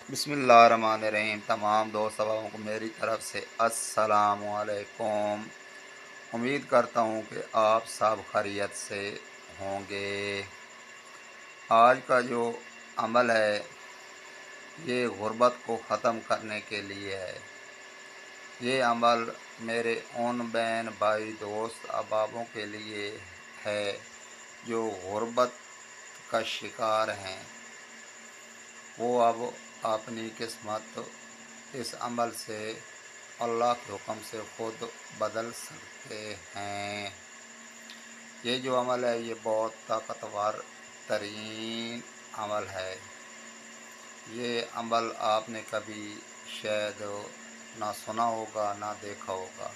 बिस्मिल्लाहिर्रहमानिर्रहीम। तमाम दोस्त अहबाबों को मेरी तरफ से अस्सलाम वालेकुम। उम्मीद करता हूँ कि आप सब खैरियत से होंगे। आज का जो अमल है ये गुर्बत को ख़त्म करने के लिए है। ये अमल मेरे उन बहन भाई दोस्त अहबाबों के लिए है जो गुर्बत का शिकार हैं। वो अब अपनी किस्मत इस अमल से अल्लाह के हुक्म से ख़ुद बदल सकते हैं। ये जो अमल है ये बहुत ताकतवर तरीन अमल है। ये अमल आपने कभी शायद ना सुना होगा ना देखा होगा।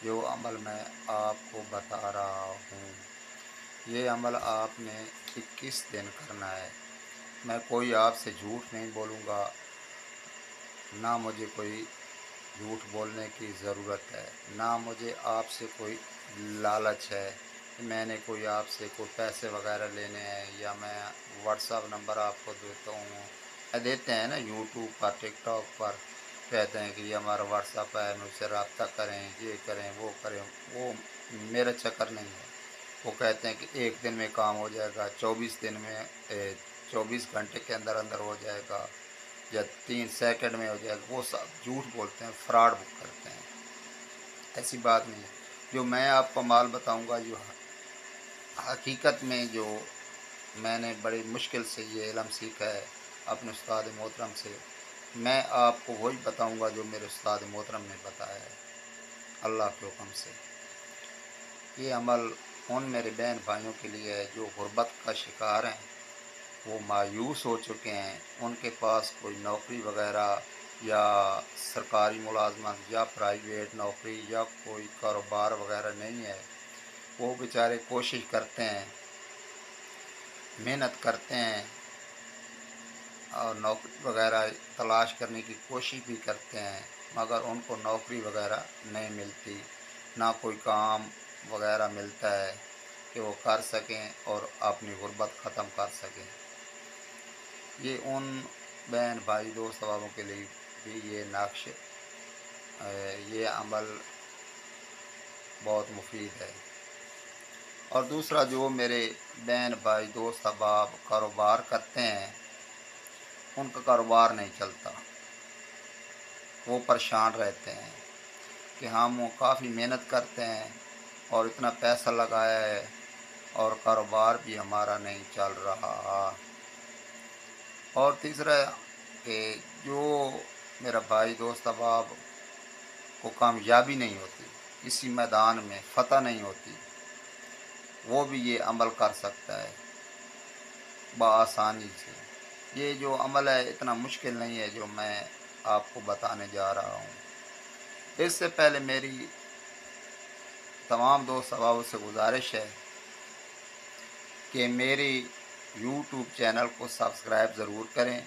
जो अमल मैं आपको बता रहा हूँ ये अमल आपने 21 दिन करना है। मैं कोई आपसे झूठ नहीं बोलूँगा, ना मुझे कोई झूठ बोलने की ज़रूरत है, ना मुझे आपसे कोई लालच है कि मैंने कोई आपसे कोई पैसे वगैरह लेने हैं, या मैं व्हाट्सअप नंबर आपको देता हूँ देते हैं ना यूट्यूब पर टिकटॉक पर, कहते हैं कि ये हमारा व्हाट्सअप है, मुझसे रब्ता करें, ये करें वो करें। वो मेरा चक्कर नहीं है। वो कहते हैं कि एक दिन में काम हो जाएगा, 24 दिन में 24 घंटे के अंदर अंदर हो जाएगा, या 3 सेकंड में हो जाएगा। वो सब झूठ बोलते हैं, फ्रॉड करते हैं। ऐसी बात नहीं है। जो मैं आपको माल बताऊंगा, जो हकीकत में जो मैंने बड़ी मुश्किल से ये इल्म सीखा है अपने उस्ताद मोहतरम से, मैं आपको वही बताऊंगा जो मेरे उस्ताद मोहतरम ने बताया है अल्लाह के हुक्म से। ये अमल उन मेरे बहन भाइयों के लिए है जो गुर्बत का शिकार हैं, वो मायूस हो चुके हैं, उनके पास कोई नौकरी वगैरह या सरकारी मुलाजमत या प्राइवेट नौकरी या कोई कारोबार वगैरह नहीं है। वो बेचारे कोशिश करते हैं, मेहनत करते हैं और नौकरी वगैरह तलाश करने की कोशिश भी करते हैं, मगर उनको नौकरी वगैरह नहीं मिलती, ना कोई काम वगैरह मिलता है कि वो कर सकें और अपनी गुर्बत ख़त्म कर सकें। ये उन बहन भाई दोस्त अहबाबों के लिए भी ये नक्श ये अमल बहुत मुफीद है। और दूसरा, जो मेरे बहन भाई दोस्त अहबाब कारोबार करते हैं उनका कारोबार नहीं चलता, वो परेशान रहते हैं कि हम वो काफ़ी मेहनत करते हैं और इतना पैसा लगाया है और कारोबार भी हमारा नहीं चल रहा। और तीसरा कि जो मेरा भाई दोस्त अहबाब को कामयाबी नहीं होती, किसी मैदान में फ़तह नहीं होती, वो भी ये अमल कर सकता है बआसानी से। ये जो अमल है इतना मुश्किल नहीं है जो मैं आपको बताने जा रहा हूँ। इससे पहले मेरी तमाम दोस्त अहबाब से गुजारिश है कि मेरी यूट्यूब चैनल को सब्सक्राइब ज़रूर करें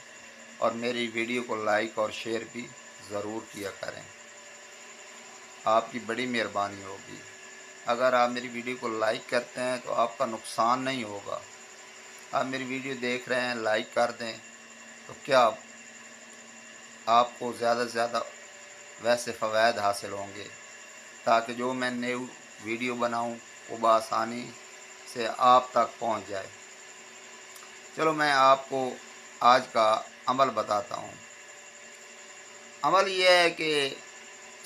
और मेरी वीडियो को लाइक और शेयर भी ज़रूर किया करें। आपकी बड़ी मेहरबानी होगी। अगर आप मेरी वीडियो को लाइक करते हैं तो आपका नुकसान नहीं होगा। आप मेरी वीडियो देख रहे हैं, लाइक कर दें तो क्या आपको ज़्यादा से ज़्यादा वैसे फ़वाद हासिल होंगे, ताकि जो मैं न्यू वीडियो बनाऊं वो बआसानी से आप तक पहुंच जाए। चलो मैं आपको आज का अमल बताता हूं। अमल ये है कि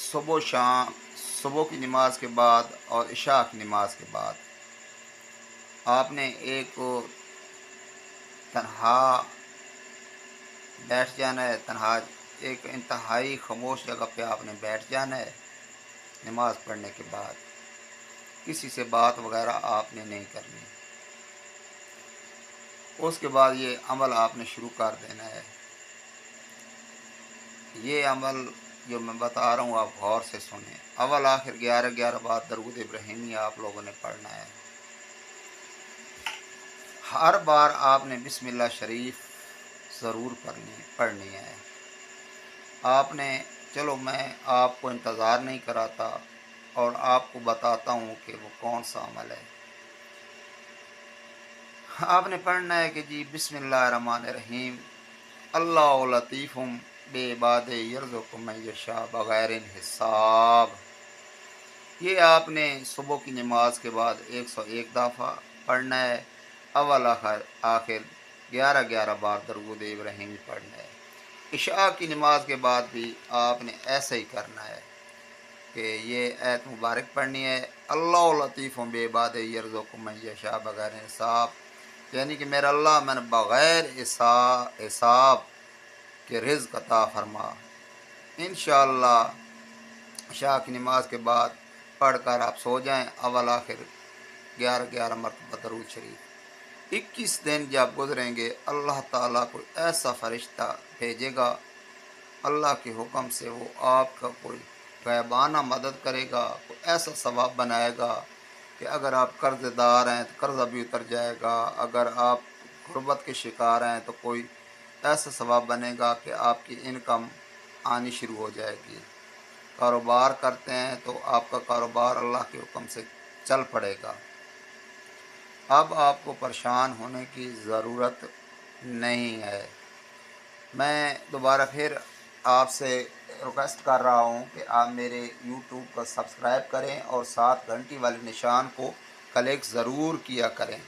सुबह शाम, सुबह की नमाज के बाद और इशा की नमाज के बाद आपने एक तन्हा बैठ जाना है। तन्हा एक इंतहाई खामोश जगह पे आपने बैठ जाना है। नमाज पढ़ने के बाद किसी से बात वगैरह आपने नहीं करनी। उसके बाद ये अमल आपने शुरू कर देना है। ये अमल जो मैं बता रहा हूँ आप गौर से सुने। अव्वल आखिर 11 बार दरूद इब्राहिमी आप लोगों ने पढ़ना है। हर बार आपने बिस्मिल्लाह शरीफ ज़रूर पढ़नी है आपने। चलो मैं आपको इंतज़ार नहीं कराता और आपको बताता हूँ कि वो कौन सा अमल है। आपने पढ़ना है कि जी बिस्मिल्लाहिर्रहमानिर्रहीम, अल्लाह लतीफ़ुम बेइबाद यर्ज़ुक़ु मन यशा बगैर हिसाब। ये आपने सुबह की नमाज के बाद 101 दफ़ा पढ़ना है। अव्वल आखिर आखिर 11-11 बार दरूद इब्राहिमी पढ़ना है। इशा की नमाज के बाद भी आपने ऐसे ही करना है कि ये ऐत मुबारक पढ़नी है, अल्लाह लतीफ़ुम बेइबाद यर्ज़ुक़ु मन यशा बगैर हिसाब, यानी कि मेरा अल्लाह मैंने बग़ैर हिसाब के रिज़्क़ अता फरमा। इंशाअल्लाह इशा की नमाज के बाद पढ़कर आप सो जाएं। अव्वल आखिर 11-11 मरतबा दरूद शरीफ। 21 दिन जब गुजरेंगे अल्लाह ताला कोई ऐसा फरिश्ता भेजेगा, अल्लाह के हुक्म से वो आपका कोई गैबाना मदद करेगा, कोई ऐसा सवाब बनाएगा कि अगर आप कर्ज़दार हैं तो कर्ज़ा भी उतर जाएगा, अगर आप गुर्बत के शिकार हैं तो कोई ऐसा सवाब बनेगा कि आपकी इनकम आनी शुरू हो जाएगी। कारोबार करते हैं तो आपका कारोबार अल्लाह के हुक्म से चल पड़ेगा। अब आपको परेशान होने की ज़रूरत नहीं है। मैं दोबारा फिर आपसे रिक्वेस्ट कर रहा हूँ कि आप मेरे यूट्यूब को सब्सक्राइब करें और साथ घंटी वाले निशान को क्लिक ज़रूर किया करें।